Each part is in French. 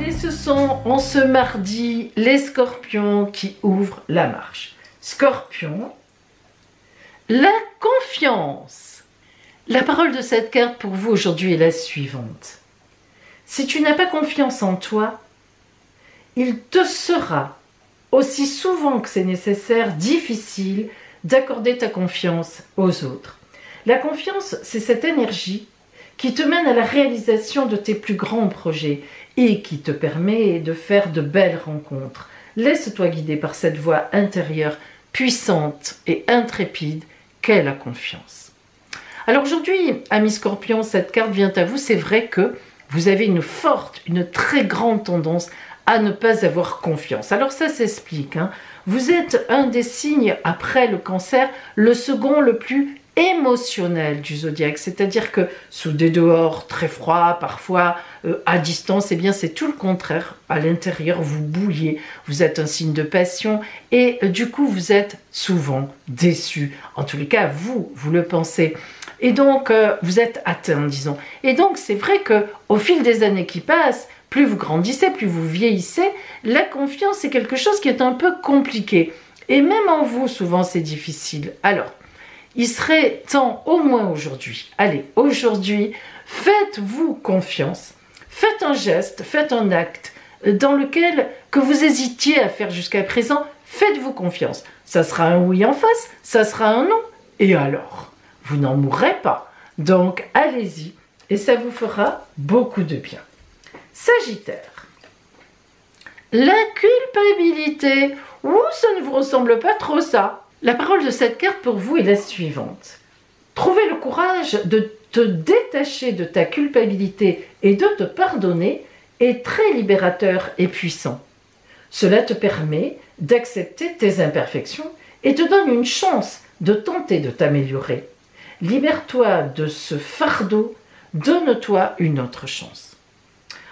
Allez, ce sont en ce mardi les scorpions qui ouvrent la marche. Scorpion, la confiance. La parole de cette carte pour vous aujourd'hui est la suivante. Si tu n'as pas confiance en toi, il te sera, aussi souvent que c'est nécessaire, difficile d'accorder ta confiance aux autres. La confiance, c'est cette énergie qui te mène à la réalisation de tes plus grands projets et qui te permet de faire de belles rencontres. Laisse-toi guider par cette voix intérieure puissante et intrépide qu'est la confiance. Alors aujourd'hui, amis Scorpions, cette carte vient à vous. C'est vrai que vous avez une très grande tendance à ne pas avoir confiance. Alors ça s'explique. Vous êtes un des signes, après le Cancer, le second le plus émotionnel du zodiaque, c'est-à-dire que sous des dehors très froids, parfois à distance, eh bien c'est tout le contraire. À l'intérieur, vous bouillez, vous êtes un signe de passion et du coup vous êtes souvent déçu. En tous les cas, vous le pensez. Et donc vous êtes atteint, disons. Et donc c'est vrai que au fil des années qui passent, plus vous grandissez, plus vous vieillissez, la confiance est quelque chose qui est un peu compliqué. Et même en vous, souvent c'est difficile. Alors, il serait temps, au moins aujourd'hui, allez, aujourd'hui, faites-vous confiance, faites un geste, faites un acte dans lequel, que vous hésitiez à faire jusqu'à présent, faites-vous confiance. Ça sera un oui en face, ça sera un non, et alors, vous n'en mourrez pas. Donc, allez-y, et ça vous fera beaucoup de bien. Sagittaire, la culpabilité, ça ne vous ressemble pas trop ça. La parole de cette carte pour vous est la suivante. Trouvez le courage de te détacher de ta culpabilité et de te pardonner est très libérateur et puissant. Cela te permet d'accepter tes imperfections et te donne une chance de tenter de t'améliorer. Libère-toi de ce fardeau, donne-toi une autre chance.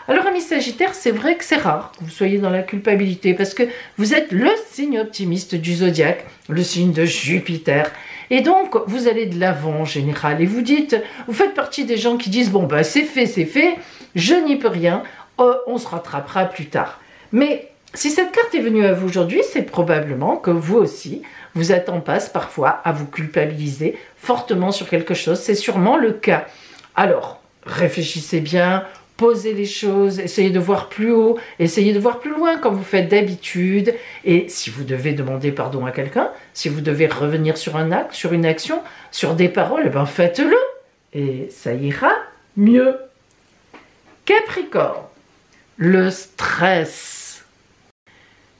Alors, amis Sagittaires, c'est vrai que c'est rare que vous soyez dans la culpabilité parce que vous êtes le signe optimiste du zodiaque, le signe de Jupiter. Et donc, vous allez de l'avant en général et vous faites partie des gens qui disent « Bon, ben, c'est fait, je n'y peux rien, on se rattrapera plus tard. » Mais si cette carte est venue à vous aujourd'hui, c'est probablement que vous aussi, vous êtes en passe parfois à vous culpabiliser fortement sur quelque chose. C'est sûrement le cas. Alors, réfléchissez bien. Posez les choses, essayez de voir plus haut, essayez de voir plus loin comme vous faites d'habitude. Et si vous devez demander pardon à quelqu'un, si vous devez revenir sur un acte, sur une action, sur des paroles, eh bien faites-le. Et ça ira mieux. Capricorne, le stress.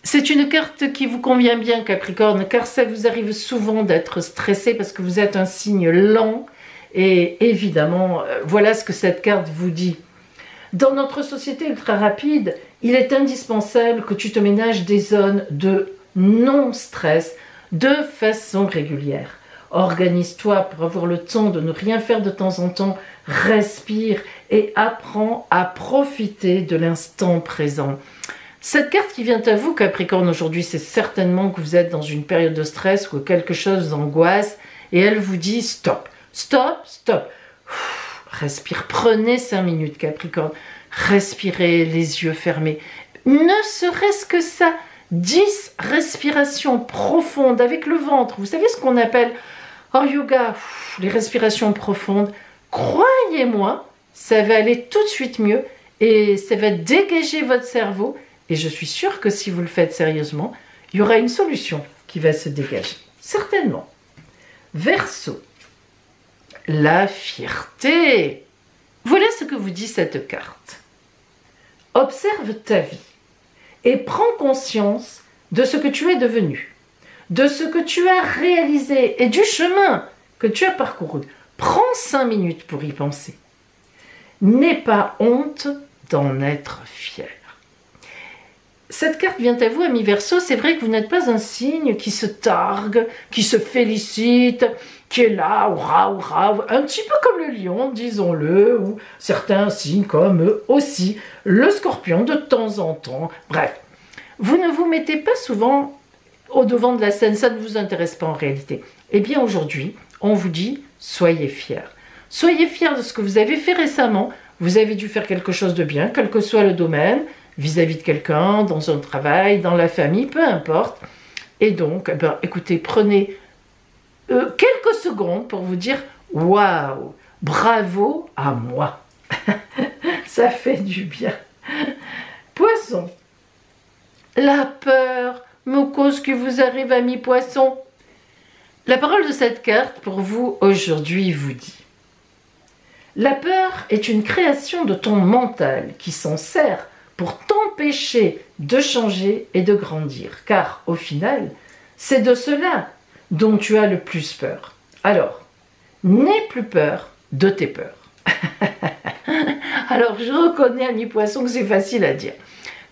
C'est une carte qui vous convient bien, Capricorne, car ça vous arrive souvent d'être stressé parce que vous êtes un signe lent. Et évidemment, voilà ce que cette carte vous dit. Dans notre société ultra rapide, il est indispensable que tu te ménages des zones de non-stress de façon régulière. Organise-toi pour avoir le temps de ne rien faire de temps en temps, respire et apprends à profiter de l'instant présent. Cette carte qui vient à vous, Capricorne, aujourd'hui, c'est certainement que vous êtes dans une période de stress ou quelque chose vous angoisse et elle vous dit stop, stop, stop. Respire, prenez 5 minutes Capricorne, respirez les yeux fermés, ne serait-ce que ça, 10 respirations profondes avec le ventre, vous savez ce qu'on appelle en yoga, les respirations profondes, croyez-moi, ça va aller tout de suite mieux et ça va dégager votre cerveau et je suis sûre que si vous le faites sérieusement, il y aura une solution qui va se dégager, certainement. Verseau. La fierté. Voilà ce que vous dit cette carte. Observe ta vie et prends conscience de ce que tu es devenu, de ce que tu as réalisé et du chemin que tu as parcouru. Prends 5 minutes pour y penser. N'aie pas honte d'en être fier. Cette carte vient à vous, amis Verseau, c'est vrai que vous n'êtes pas un signe qui se targue, qui se félicite, qui est là, oura, oura, un petit peu comme le lion, disons-le, ou certains signes comme aussi le scorpion de temps en temps. Bref, vous ne vous mettez pas souvent au devant de la scène, ça ne vous intéresse pas en réalité. Eh bien aujourd'hui, on vous dit, soyez fiers. Soyez fiers de ce que vous avez fait récemment. Vous avez dû faire quelque chose de bien, quel que soit le domaine. vis-à-vis de quelqu'un, dans un travail, dans la famille, peu importe. Et donc, eh ben, écoutez, prenez quelques secondes pour vous dire « Waouh, bravo à moi !» Ça fait du bien. Poisson. La peur me cause que vous arrive, ami Poisson. La parole de cette carte pour vous aujourd'hui vous dit: la peur est une création de ton mental qui s'en sert pour t'empêcher de changer et de grandir. Car au final, c'est de cela dont tu as le plus peur. Alors, n'aie plus peur de tes peurs. Alors, je reconnais, ami Poisson, que c'est facile à dire.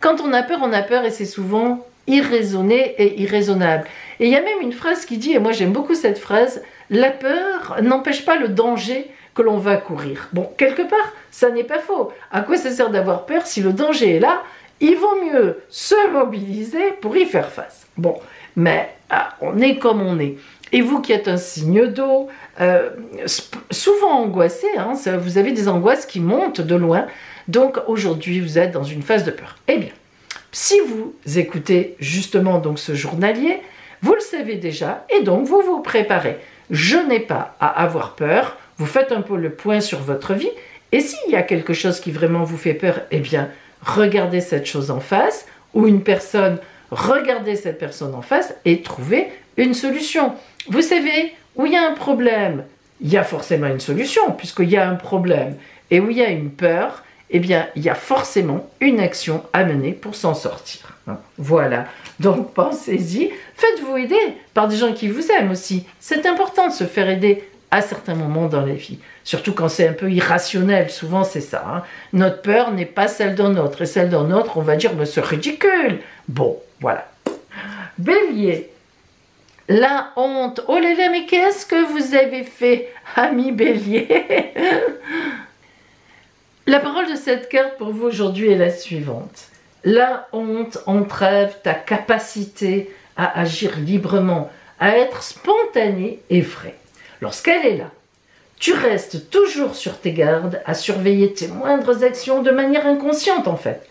Quand on a peur et c'est souvent irraisonné et irraisonnable. Et il y a même une phrase qui dit, et moi j'aime beaucoup cette phrase, la peur n'empêche pas le danger que l'on va courir. Bon, quelque part, ça n'est pas faux. À quoi ça sert d'avoir peur si le danger est là? Il vaut mieux se mobiliser pour y faire face. Bon, mais on est comme on est. Et vous qui êtes un signe d'eau, souvent angoissé, hein, vous avez des angoisses qui montent de loin, donc aujourd'hui vous êtes dans une phase de peur. Eh bien, si vous écoutez justement donc ce journalier, vous le savez déjà, et donc vous vous préparez. Je n'ai pas à avoir peur, vous faites un peu le point sur votre vie, et s'il y a quelque chose qui vraiment vous fait peur, eh bien, regardez cette chose en face, ou une personne, regardez cette personne en face, et trouvez une solution. Vous savez, où il y a un problème, il y a forcément une solution, puisqu'il y a un problème, et où il y a une peur, eh bien, il y a forcément une action à mener pour s'en sortir. Voilà, donc pensez-y, faites-vous aider par des gens qui vous aiment aussi. C'est important de se faire aider à certains moments dans la vie, surtout quand c'est un peu irrationnel, souvent c'est ça. Hein. Notre peur n'est pas celle d'un autre, et celle d'un autre, on va dire, mais c'est ridicule. Bon, voilà. Bélier, la honte. Oh là là, mais qu'est-ce que vous avez fait, ami Bélier? La parole de cette carte pour vous aujourd'hui est la suivante. La honte entrave ta capacité à agir librement, à être spontané et frais. Lorsqu'elle est là, tu restes toujours sur tes gardes, à surveiller tes moindres actions de manière inconsciente en fait.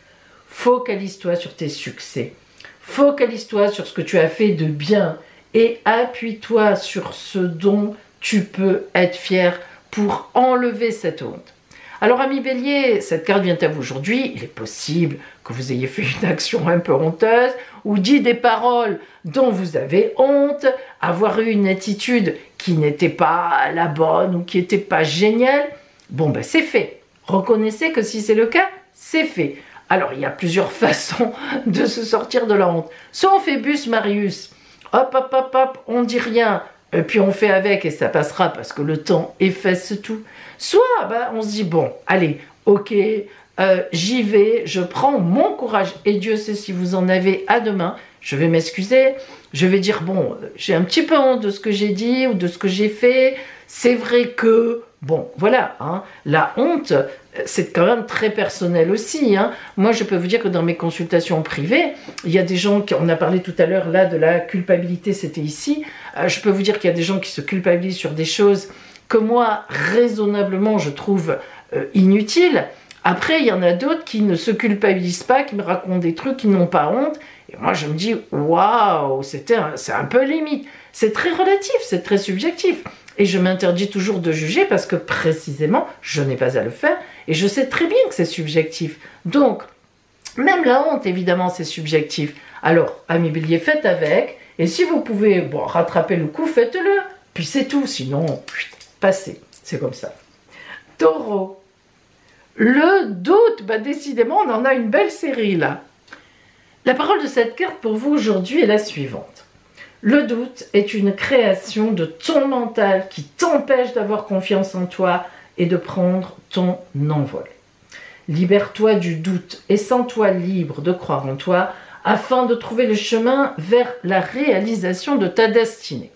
Focalise-toi sur tes succès, focalise-toi sur ce que tu as fait de bien et appuie-toi sur ce dont tu peux être fier pour enlever cette honte. Alors, ami Bélier, cette carte vient à vous aujourd'hui. Il est possible que vous ayez fait une action un peu honteuse ou dit des paroles dont vous avez honte, avoir eu une attitude qui n'était pas la bonne ou qui n'était pas géniale. Bon, ben c'est fait. Reconnaissez que si c'est le cas, c'est fait. Alors, il y a plusieurs façons de se sortir de la honte. Soit on fait bus Marius, hop, hop, hop, hop, on dit rien, et puis on fait avec et ça passera parce que le temps efface tout. Soit on se dit, bon, allez, ok, j'y vais, je prends mon courage. Et Dieu sait si vous en avez à demain. Je vais m'excuser, je vais dire, bon, j'ai un petit peu honte de ce que j'ai dit ou de ce que j'ai fait. C'est vrai que, bon, voilà, hein, la honte, c'est quand même très personnel aussi. Hein. Moi, je peux vous dire que dans mes consultations privées, il y a des gens, on a parlé tout à l'heure là de la culpabilité, c'était ici. Je peux vous dire qu'il y a des gens qui se culpabilisent sur des choses que moi, raisonnablement, je trouve inutiles. Après, il y en a d'autres qui ne se culpabilisent pas, qui me racontent des trucs, qui n'ont pas honte. Et moi, je me dis, waouh, c'est un peu limite. C'est très relatif, c'est très subjectif. Et je m'interdis toujours de juger parce que précisément, je n'ai pas à le faire. Et je sais très bien que c'est subjectif. Donc, même la honte, évidemment, c'est subjectif. Alors, ami Bélier, faites avec. Et si vous pouvez rattraper le coup, faites-le. Puis c'est tout. Sinon, passez. C'est comme ça. Taureau. Le doute. Décidément, on en a une belle série là. La parole de cette carte pour vous aujourd'hui est la suivante. Le doute est une création de ton mental qui t'empêche d'avoir confiance en toi et de prendre ton envol. Libère-toi du doute et sens-toi libre de croire en toi afin de trouver le chemin vers la réalisation de ta destinée.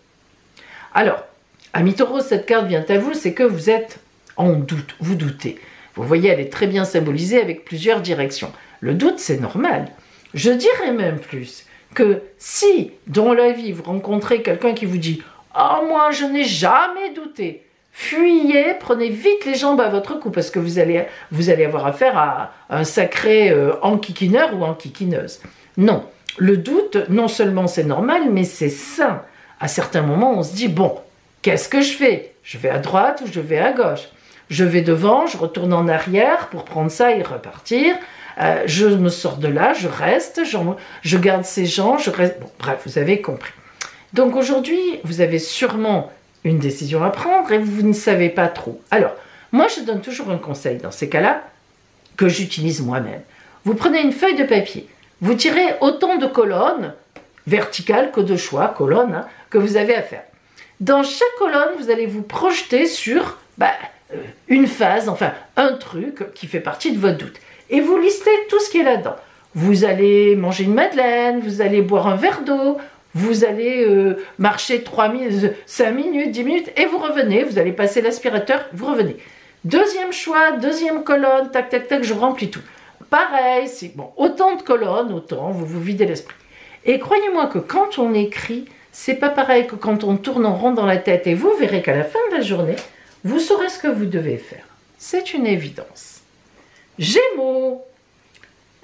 Alors, ami Taureau, cette carte vient à vous, c'est que vous êtes en doute, vous doutez. Vous voyez, elle est très bien symbolisée avec plusieurs directions. Le doute, c'est normal. Je dirais même plus que si, dans la vie, vous rencontrez quelqu'un qui vous dit « Ah, moi, je n'ai jamais douté », fuyez, prenez vite les jambes à votre cou parce que vous allez avoir affaire à un sacré enquiquineur ou enquiquineuse. Non, le doute, non seulement c'est normal, mais c'est sain. À certains moments, on se dit, bon, qu'est-ce que je fais? Je vais à droite ou je vais à gauche? Je vais devant, je retourne en arrière pour prendre ça et repartir. Je me sors de là, je reste, je garde ces gens, je reste... Bon, bref, vous avez compris. Donc aujourd'hui, vous avez sûrement une décision à prendre et vous ne savez pas trop. Alors, moi, je donne toujours un conseil dans ces cas-là que j'utilise moi-même. Vous prenez une feuille de papier, vous tirez autant de colonnes, verticales que de choix, colonnes, hein, que vous avez à faire. Dans chaque colonne, vous allez vous projeter sur une phase, enfin un truc qui fait partie de votre doute. Et vous listez tout ce qui est là-dedans. Vous allez manger une madeleine, vous allez boire un verre d'eau, vous allez marcher 5 minutes, 10 minutes, et vous revenez, vous allez passer l'aspirateur, vous revenez. Deuxième choix, deuxième colonne, tac, tac, tac, je remplis tout. Pareil, c'est bon, autant de colonnes, autant vous vous videz l'esprit. Et croyez-moi que quand on écrit, c'est pas pareil que quand on tourne en rond dans la tête. Et vous verrez qu'à la fin de la journée, vous saurez ce que vous devez faire. C'est une évidence. Gémeaux.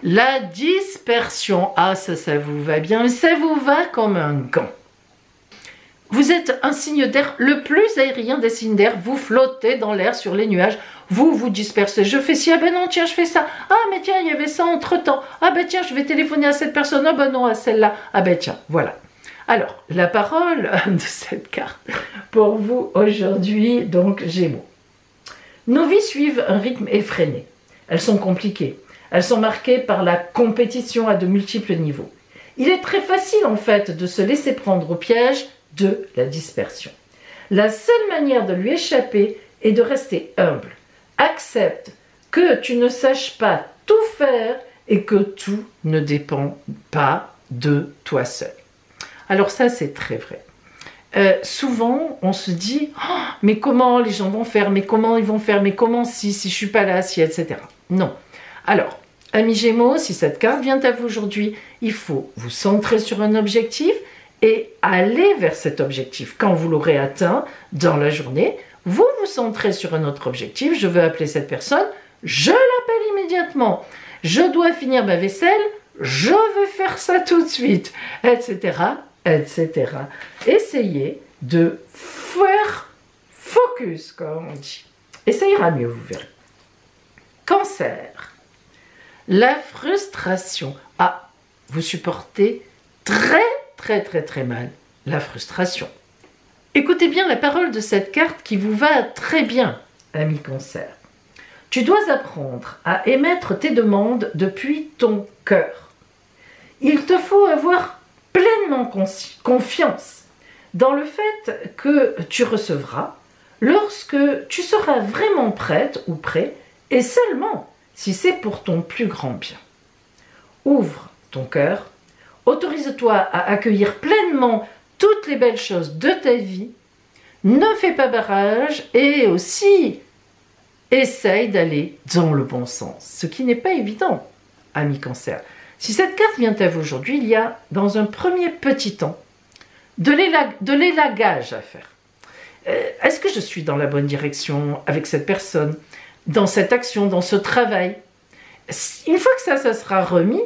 La dispersion. Ah, ça vous va bien. Ça vous va comme un gant. Vous êtes un signe d'air le plus aérien des signes d'air. Vous flottez dans l'air sur les nuages. Vous vous dispersez. Je fais ci. Ah ben non, tiens, je fais ça. Ah mais tiens, il y avait ça entre-temps. Ah ben tiens, je vais téléphoner à cette personne. Ah ben non, à celle-là. Ah ben tiens, voilà. Alors, la parole de cette carte pour vous aujourd'hui, donc Gémeaux. Nos vies suivent un rythme effréné. Elles sont compliquées. Elles sont marquées par la compétition à de multiples niveaux. Il est très facile en fait de se laisser prendre au piège de la dispersion. La seule manière de lui échapper est de rester humble. Accepte que tu ne saches pas tout faire et que tout ne dépend pas de toi seul. Alors ça, c'est très vrai. Souvent, on se dit oh, « mais comment les gens vont faire? Mais comment ils vont faire? Mais comment si je ne suis pas là, si, etc. » Non. Alors, amis Gémeaux, si cette carte vient à vous aujourd'hui, il faut vous centrer sur un objectif et aller vers cet objectif. Quand vous l'aurez atteint dans la journée, vous vous centrez sur un autre objectif. Je veux appeler cette personne, je l'appelle immédiatement. Je dois finir ma vaisselle, je vais faire ça tout de suite, etc., etc. Essayez de faire focus, comme on dit. Et ça ira mieux, vous verrez. Cancer. La frustration. Ah, vous supportez très mal la frustration. Écoutez bien la parole de cette carte qui vous va très bien, ami Cancer. Tu dois apprendre à émettre tes demandes depuis ton cœur. Il te faut avoir pleinement confiance dans le fait que tu recevras lorsque tu seras vraiment prête ou prêt et seulement si c'est pour ton plus grand bien. Ouvre ton cœur, autorise-toi à accueillir pleinement toutes les belles choses de ta vie, ne fais pas barrage et aussi essaye d'aller dans le bon sens, ce qui n'est pas évident, ami Cancer. Si cette carte vient à vous aujourd'hui, il y a dans un premier petit temps de l'élagage à faire. Est-ce que je suis dans la bonne direction avec cette personne, dans cette action, dans ce travail? Une fois que ça sera remis,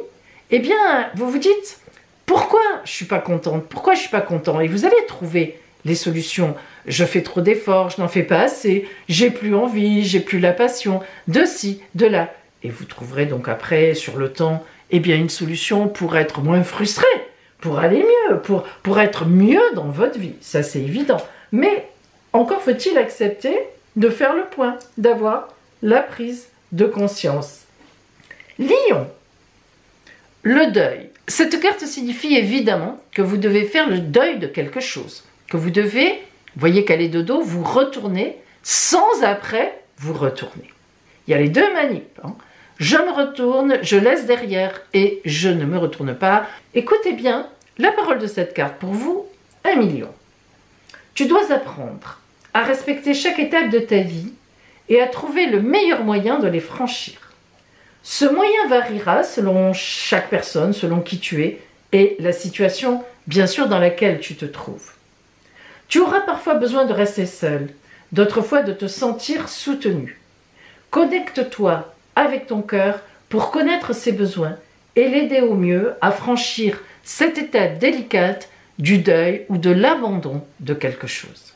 eh bien, vous vous dites, pourquoi je ne suis pas contente? Pourquoi je ne suis pas content? Et vous allez trouver les solutions. Je fais trop d'efforts, je n'en fais pas assez, j'ai plus envie, j'ai plus la passion, de ci, de là. Et vous trouverez donc après, sur le temps, eh bien, une solution pour être moins frustré, pour aller mieux, pour être mieux dans votre vie. Ça, c'est évident. Mais encore faut-il accepter de faire le point, d'avoir la prise de conscience. Lion, le deuil. Cette carte signifie évidemment que vous devez faire le deuil de quelque chose, que vous devez, voyez qu'elle est de dos, vous retourner sans après vous retourner. Il y a les deux manips. Hein. Je me retourne, je laisse derrière et je ne me retourne pas. Écoutez bien la parole de cette carte pour vous, un million. Tu dois apprendre à respecter chaque étape de ta vie et à trouver le meilleur moyen de les franchir. Ce moyen variera selon chaque personne, selon qui tu es et la situation, bien sûr, dans laquelle tu te trouves. Tu auras parfois besoin de rester seul, d'autres fois de te sentir soutenu. Connecte-toi avec ton cœur pour connaître ses besoins et l'aider au mieux à franchir cette étape délicate du deuil ou de l'abandon de quelque chose.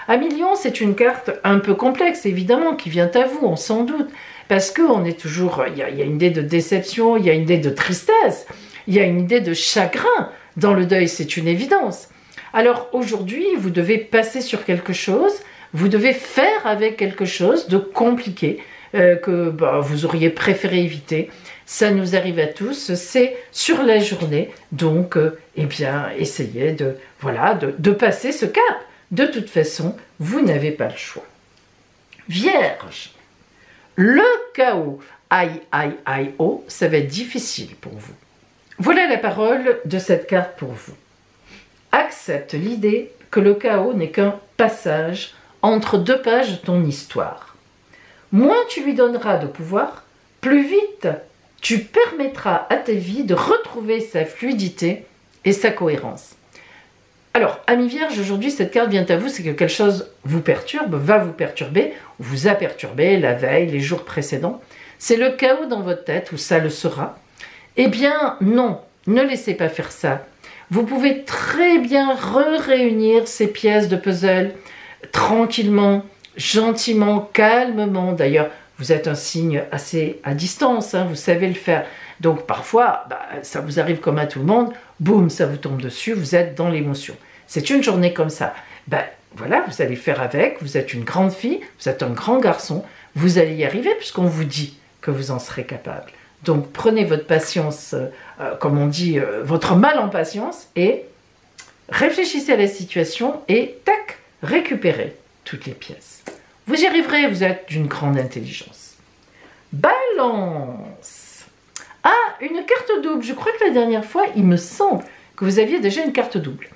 Ami Lion, c'est une carte un peu complexe, évidemment, qui vient à vous, on s'en doute, parce qu'on est toujours, il y a une idée de déception, il y a une idée de tristesse, il y a une idée de chagrin. Dans le deuil, c'est une évidence. Alors aujourd'hui, vous devez passer sur quelque chose, vous devez faire avec quelque chose de compliqué que vous auriez préféré éviter. Ça nous arrive à tous, c'est sur la journée, donc essayez de passer ce cap. De toute façon, vous n'avez pas le choix. Vierge, le chaos, aïe, aïe, aïe, oh, ça va être difficile pour vous. Voilà la parole de cette carte pour vous. Accepte l'idée que le chaos n'est qu'un passage entre deux pages de ton histoire. Moins tu lui donneras de pouvoir, plus vite tu permettras à ta vie de retrouver sa fluidité et sa cohérence. Alors, ami Vierge, aujourd'hui, cette carte vient à vous, c'est que quelque chose vous perturbe, va vous perturber, ou vous a perturbé la veille, les jours précédents. C'est le chaos dans votre tête, ou ça le sera. Eh bien, non, ne laissez pas faire ça. Vous pouvez très bien réunir ces pièces de puzzle tranquillement, gentiment, calmement. D'ailleurs, vous êtes un signe assez à distance, hein, vous savez le faire. Donc parfois, ça vous arrive comme à tout le monde, boum, ça vous tombe dessus, vous êtes dans l'émotion. C'est une journée comme ça. Voilà, vous allez faire avec, vous êtes une grande fille, vous êtes un grand garçon, vous allez y arriver puisqu'on vous dit que vous en serez capable. Donc prenez votre patience, comme on dit, votre mal en patience et réfléchissez à la situation et tac, récupérez toutes les pièces. Vous y arriverez, vous êtes d'une grande intelligence. Balance. Ah, une carte double. Je crois que la dernière fois, il me semble que vous aviez déjà une carte double.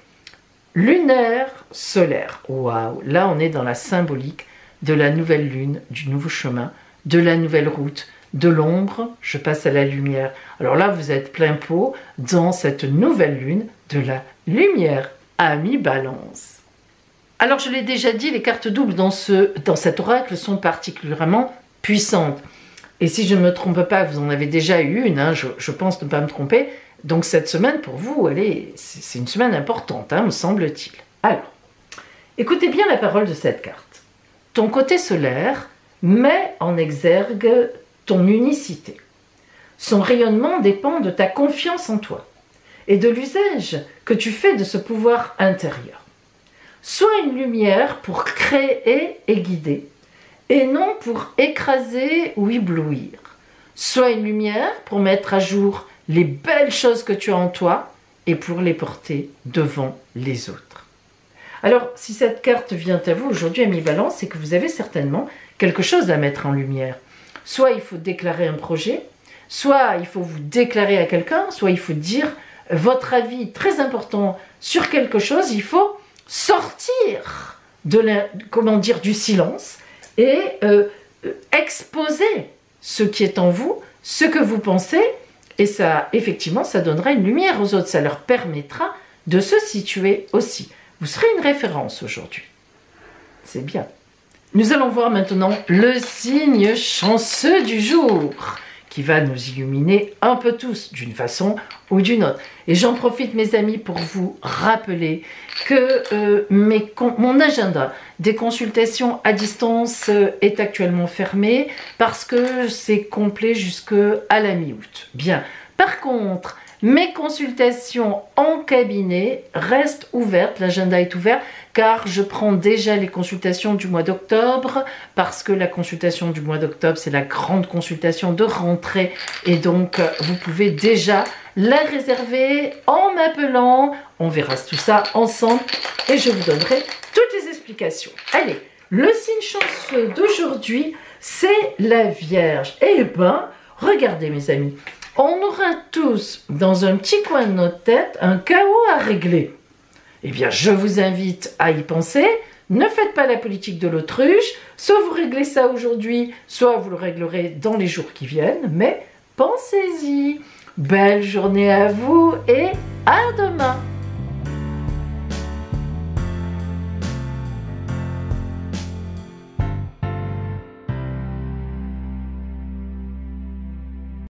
Lunaire, solaire. Waouh, là on est dans la symbolique de la nouvelle lune, du nouveau chemin, de la nouvelle route, de l'ombre, je passe à la lumière. Alors là, vous êtes plein pot dans cette nouvelle lune de la lumière, ami Balance. Alors je l'ai déjà dit, les cartes doubles dans cet oracle sont particulièrement puissantes. Et si je ne me trompe pas, vous en avez déjà eu une, hein, je pense ne pas me tromper. Donc cette semaine, pour vous, c'est une semaine importante, hein, me semble-t-il. Alors, écoutez bien la parole de cette carte. Ton côté solaire met en exergue ton unicité. Son rayonnement dépend de ta confiance en toi et de l'usage que tu fais de ce pouvoir intérieur. Sois une lumière pour créer et guider, et non pour écraser ou éblouir. Sois une lumière pour mettre à jour les belles choses que tu as en toi et pour les porter devant les autres. Alors, si cette carte vient à vous aujourd'hui, ami Balance, c'est que vous avez certainement quelque chose à mettre en lumière. Soit il faut déclarer un projet, soit il faut vous déclarer à quelqu'un, soit il faut dire votre avis très important sur quelque chose. Il faut sortir du silence et exposer ce qui est en vous, ce que vous pensez, et ça, effectivement, ça donnera une lumière aux autres, ça leur permettra de se situer aussi. Vous serez une référence aujourd'hui. C'est bien. Nous allons voir maintenant le signe chanceux du jour, qui va nous illuminer un peu tous, d'une façon ou d'une autre. Et j'en profite, mes amis, pour vous rappeler que mon agenda des consultations à distance est actuellement fermé parce que c'est complet jusqu'à la mi-août. Bien. Par contre, mes consultations en cabinet restent ouvertes, l'agenda est ouvert, car je prends déjà les consultations du mois d'octobre, parce que la consultation du mois d'octobre, c'est la grande consultation de rentrée, et donc vous pouvez déjà la réserver en m'appelant. On verra tout ça ensemble, et je vous donnerai toutes les explications. Allez, le signe chanceux d'aujourd'hui, c'est la Vierge. Eh ben, regardez mes amis, on aura tous, dans un petit coin de notre tête, un chaos à régler. Eh bien, je vous invite à y penser. Ne faites pas la politique de l'autruche. Soit vous réglez ça aujourd'hui, soit vous le réglerez dans les jours qui viennent. Mais pensez-y. Belle journée à vous et à demain.